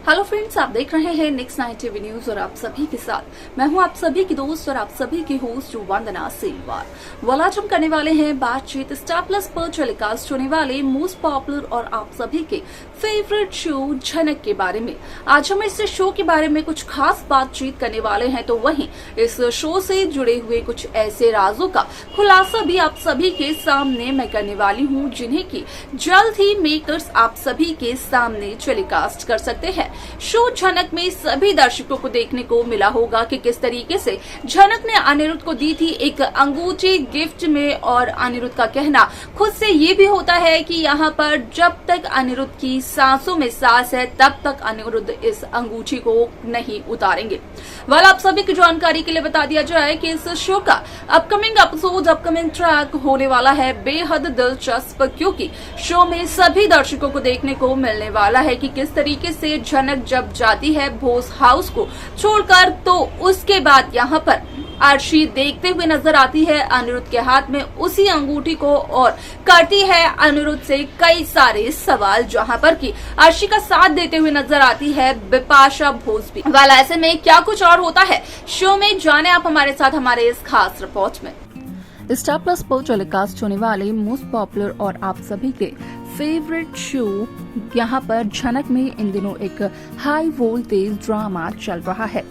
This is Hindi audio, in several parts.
हेलो फ्रेंड्स, आप देख रहे हैं नेक्स्ट 9 टीवी न्यूज और आप सभी के साथ मैं हूं आप सभी की दोस्त और आप सभी की होस्ट वंदना सेलवार। वाल आज हम करने वाले हैं बातचीत स्टार प्लस पर टेलीकास्ट होने वाले मोस्ट पॉपुलर और आप सभी के फेवरेट शो झनक के बारे में। आज हम इस शो के बारे में कुछ खास बातचीत करने वाले हैं, तो वहीं इस शो से जुड़े हुए कुछ ऐसे राजों का खुलासा भी आप सभी के सामने मैं करने वाली हूँ, जिन्हें की जल्द ही मेकर्स आप सभी के सामने टेलीकास्ट कर सकते हैं। शो झनक में सभी दर्शकों को देखने को मिला होगा कि किस तरीके से झनक ने अनिरुद्ध को दी थी एक अंगूठी गिफ्ट में, और अनिरुद्ध का कहना खुद से ये भी होता है कि यहाँ पर जब तक अनिरुद्ध की सांसों में सांस है तब तक अनिरुद्ध इस अंगूठी को नहीं उतारेंगे। वाल आप सभी की जानकारी के लिए बता दिया जाए कि इस शो का अपकमिंग एपिसोड अपकमिंग ट्रैक होने वाला है बेहद दिलचस्प, क्योंकि शो में सभी दर्शकों को देखने को मिलने वाला है कि किस तरीके से झनक जब जाती है भोस हाउस को छोड़कर, तो उसके बाद यहाँ पर अर्शी देखते हुए नजर आती है अनिरुद्ध के हाथ में उसी अंगूठी को और करती है अनिरुद्ध से कई सारे सवाल, जहां पर कि अर्शी का साथ देते हुए नजर आती है बिपाशा भोस भी। वाला ऐसे में क्या कुछ और होता है शो में, जाने आप हमारे साथ हमारे इस खास रिपोर्ट में। स्टार प्लस पर टेलीकास्ट होने वाले मोस्ट पॉपुलर और आप सभी के फेवरेट शो यहाँ पर झनक में इन दिनों एक हाई वोल्टेज ड्रामा चल रहा है।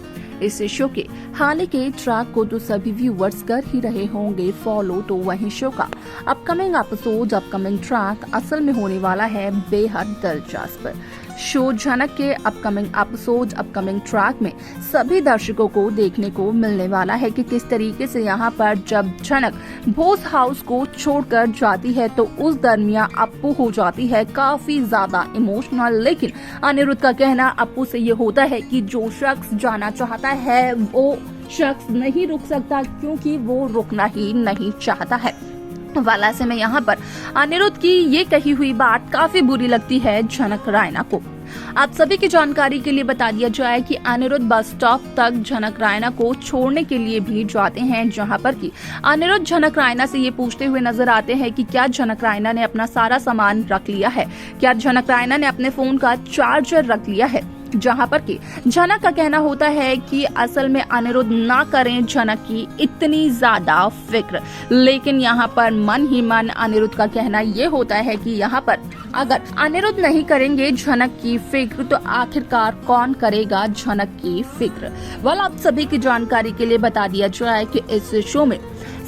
इस शो के हाल के ट्रैक को तो सभी व्यूअर्स कर ही रहे होंगे फॉलो, तो वहीं शो का अपकमिंग एपिसोड अपकमिंग ट्रैक असल में होने वाला है बेहद दिलचस्प। शो झनक के अपकमिंग एपिसोड अपकमिंग ट्रैक में सभी दर्शकों को देखने को मिलने वाला है कि किस तरीके से यहाँ पर जब झनक भोस हाउस को छोड़कर जाती है तो उस दरमियान अप्पू हो जाती है काफी ज्यादा इमोशनल। लेकिन अनिरुद्ध का कहना अप्पू से ये होता है कि जो शख्स जाना चाहता है वो शख्स नहीं रुक सकता, क्योंकि वो रुकना ही नहीं चाहता है। वाला से में यहाँ पर अनिरुद्ध की ये कही हुई बात काफी बुरी लगती है झनक रायना को। आप सभी की जानकारी के लिए बता दिया जाए कि अनिरुद्ध बस स्टॉप तक झनक रायना को छोड़ने के लिए भी जाते हैं, जहां पर कि अनिरुद्ध झनक रायना से ये पूछते हुए नजर आते हैं कि क्या झनक रायना ने अपना सारा सामान रख लिया है, क्या झनक रायना ने अपने फोन का चार्जर रख लिया है, जहां पर कि झनक का कहना होता है कि असल में अनिरुद्ध ना करें झनक की इतनी ज्यादा फिक्र। लेकिन यहाँ पर मन ही मन अनिरुद्ध का कहना ये होता है कि यहाँ पर अगर अनिरुद्ध नहीं करेंगे झनक की फिक्र तो आखिरकार कौन करेगा झनक की फिक्र। वाल आप सभी की जानकारी के लिए बता दिया जाए कि इस शो में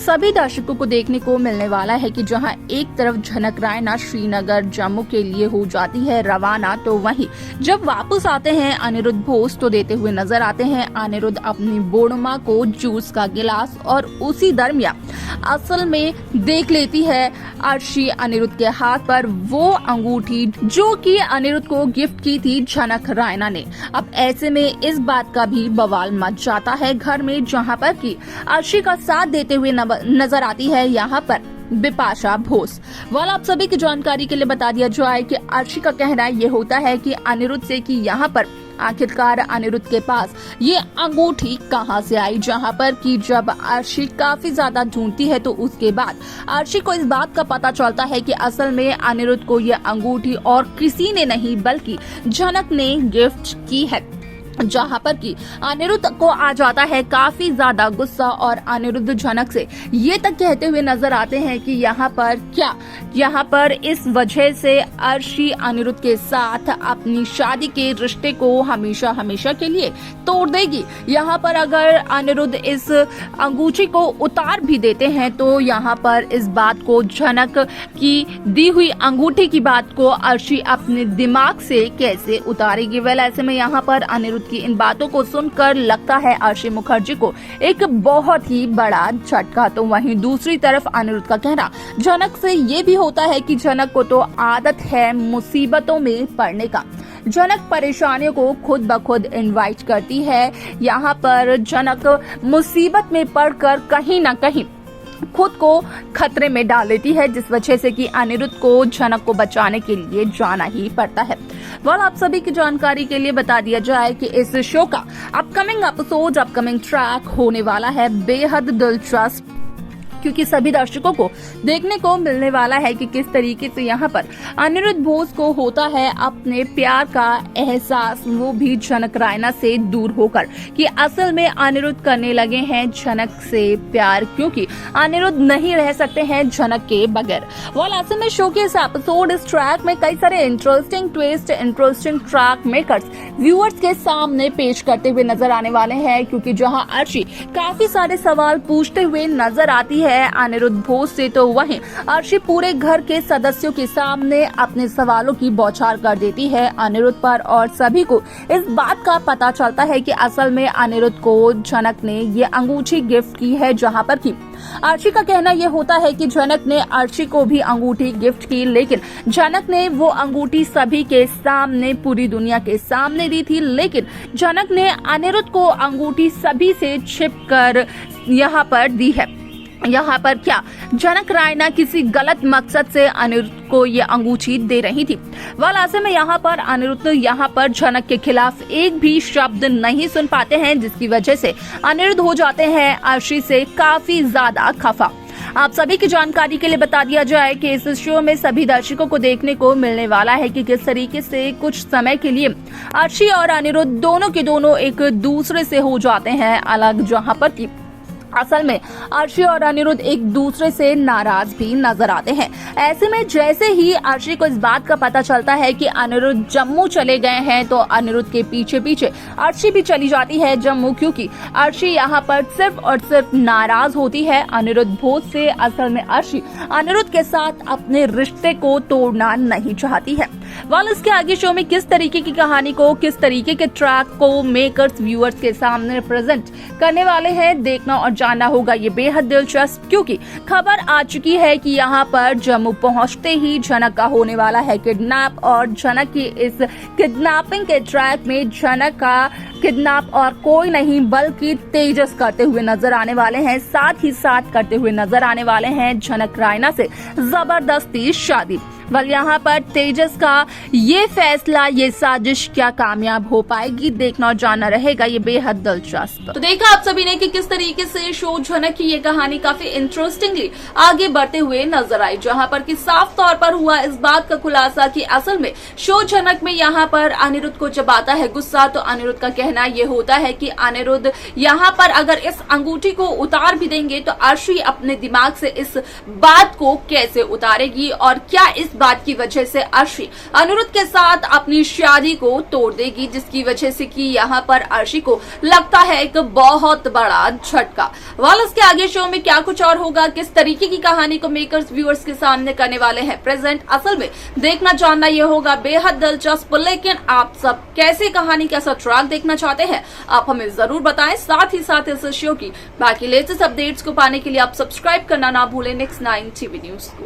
सभी दर्शकों को देखने को मिलने वाला है कि जहां एक तरफ झनक रायना श्रीनगर जम्मू के लिए हो जाती है रवाना, तो वहीं जब वापस आते हैं अनिरुद्ध भोस तो देते हुए नजर आते हैं अनिरुद्ध अपनी बोड़मा को जूस का गिलास, और उसी दरमियान असल में देख लेती है अर्शी अनिरुद्ध के हाथ पर वो अंगूठी जो कि अनिरुद्ध को गिफ्ट की थी झनक रायना ने। अब ऐसे में इस बात का भी बवाल मच जाता है घर में, जहां पर कि अर्शी का साथ देते हुए नजर आती है यहाँ पर बिपाशा भोस। वाल आप सभी की जानकारी के लिए बता दिया जाए कि अर्शी का कहना ये होता है कि अनिरुद्ध से कि यहाँ पर आखिरकार अनिरुद्ध के पास ये अंगूठी कहां से आई, जहां पर कि जब अर्शी काफी ज्यादा ढूंढती है तो उसके बाद अर्शी को इस बात का पता चलता है कि असल में अनिरुद्ध को ये अंगूठी और किसी ने नहीं बल्कि झनक ने गिफ्ट की है, जहां पर कि अनिरुद्ध को आ जाता है काफी ज्यादा गुस्सा और अनिरुद्ध झनक से ये तक कहते हुए नजर आते हैं कि यहाँ पर इस वजह से अर्शी अनिरुद्ध के साथ अपनी शादी के रिश्ते को हमेशा हमेशा के लिए तोड़ देगी। यहाँ पर अगर अनिरुद्ध इस अंगूठी को उतार भी देते हैं तो यहाँ पर इस बात को झनक की दी हुई अंगूठी की बात को अर्शी अपने दिमाग से कैसे उतारेगी। वेल ऐसे में यहाँ पर अनिरुद्ध की इन बातों को सुनकर लगता है अर्शी मुखर्जी को एक बहुत ही बड़ा झटका। तो वहीं दूसरी तरफ अनिरुद्ध का कहना झनक से ये भी होता है कि झनक को तो आदत है मुसीबतों में पड़ने का। झनक परेशानियों को खुद ब खुद इनवाइट करती है। यहाँ पर झनक मुसीबत में पड़कर कहीं न कहीं खुद को खतरे में डाल लेती है, जिस वजह से कि अनिरुद्ध को झनक को बचाने के लिए जाना ही पड़ता है। वाल आप सभी की जानकारी के लिए बता दिया जाए कि इस शो का अपकमिंग एपिसोड अपकमिंग ट्रैक होने वाला है बेहद दिलचस्प। क्योंकि सभी दर्शकों को देखने को मिलने वाला है कि किस तरीके से यहाँ पर अनिरुद्ध बोस को होता है अपने प्यार का एहसास, वो भी झनक रायना से दूर होकर, कि असल में अनिरुद्ध करने लगे हैं झनक से प्यार, क्योंकि अनिरुद्ध नहीं रह सकते हैं झनक के बगैर। वाल असल में शो के इस एपिसोड, इस ट्रैक में कई सारे interesting twist, interesting track makers viewers के सामने पेश करते हुए नजर आने वाले हैं, क्योंकि जहां अर्शी काफी सारे सवाल पूछते हुए नजर आती है अनिरुद्ध बोस से, तो वहीं अर्शी पूरे घर के सदस्यों के सामने अपने सवालों की बौछार कर देती है अनिरुद्ध पर, और सभी को इस बात का पता चलता है कि असल में अनिरुद्ध को झनक ने ये अंगूठी गिफ्ट की है, जहां पर कि अर्शी का कहना यह होता है कि झनक ने अर्शी को भी अंगूठी गिफ्ट की, लेकिन झनक ने वो अंगूठी सभी के सामने, पूरी दुनिया के सामने दी थी, लेकिन झनक ने अनिरुद्ध को अंगूठी सभी से छिपकर यहाँ पर दी है। यहाँ पर क्या झनक रायना किसी गलत मकसद से अनिरुद्ध को ये अंगूठी दे रही थी? वाल ऐसे में यहाँ पर अनिरुद्ध यहाँ पर झनक के खिलाफ एक भी शब्द नहीं सुन पाते हैं, जिसकी वजह से अनिरुद्ध हो जाते हैं अर्शी से काफी ज्यादा खफा। आप सभी की जानकारी के लिए बता दिया जाए कि इस शो में सभी दर्शकों को देखने को मिलने वाला है कि किस तरीके से कुछ समय के लिए अर्शी और अनिरुद्ध दोनों के दोनों एक दूसरे से हो जाते हैं अलग, जहां पर कि असल में अर्शी और अनिरुद्ध एक दूसरे से नाराज भी नजर आते हैं। ऐसे में जैसे ही अर्शी को इस बात का पता चलता है कि अनिरुद्ध जम्मू चले गए हैं, तो अनिरुद्ध के पीछे पीछे अर्शी भी चली जाती है जम्मू, क्योंकि अर्शी यहाँ पर सिर्फ और सिर्फ नाराज होती है अनिरुद्ध बोस से। असल में अर्शी अनिरुद्ध के साथ अपने रिश्ते को तोड़ना नहीं चाहती है। वाल इसके आगे शो में किस तरीके की कहानी को, किस तरीके के ट्रैक को मेकर्स व्यूअर्स के सामने प्रेजेंट करने वाले हैं, देखना और जानना होगा ये बेहद दिलचस्प, क्योंकि खबर आ चुकी है कि यहाँ पर जम्मू पहुंचते ही झनक का होने वाला है किडनैप, और झनक की इस किडनैपिंग के ट्रैक में झनक का किडनैप और कोई नहीं बल्कि तेजस करते हुए नजर आने वाले हैं, साथ ही साथ करते हुए नजर आने वाले हैं झनक रायना से जबरदस्ती शादी। बल यहाँ पर तेजस का ये फैसला, ये साजिश क्या कामयाब हो पाएगी, देखना और जानना रहेगा ये बेहद दिलचस्प। तो देखा आप सभी ने कि किस तरीके से शो झनक की ये कहानी काफी इंटरेस्टिंगली आगे बढ़ते हुए नजर आई, जहाँ पर कि साफ तौर पर हुआ इस बात का खुलासा कि असल में शो झनक में यहाँ पर अनिरुद्ध को जब आता है गुस्सा, तो अनिरुद्ध का कहना ये होता है कि अनिरुद्ध यहाँ पर अगर इस अंगूठी को उतार भी देंगे तो अर्शी अपने दिमाग से इस बात को कैसे उतारेगी, और क्या इस बात की वजह से अर्शी अनिरुद्ध के साथ अपनी शादी को तोड़ देगी, जिसकी वजह से कि यहाँ पर अर्शी को लगता है एक बहुत बड़ा झटका। वाल उसके आगे शो में क्या कुछ और होगा, किस तरीके की कहानी को मेकर्स व्यूअर्स के सामने करने वाले हैं प्रेजेंट, असल में देखना जानना यह होगा बेहद दिलचस्प। लेकिन आप सब कैसे कहानी, कैसा ट्रैक देखना चाहते हैं, आप हमें जरूर बताएं। साथ ही साथ इस शो की बाकी लेटेस्ट अपडेट्स को पाने के लिए आप सब्सक्राइब करना ना भूलें नेक्स्ट 9 टीवी न्यूज को।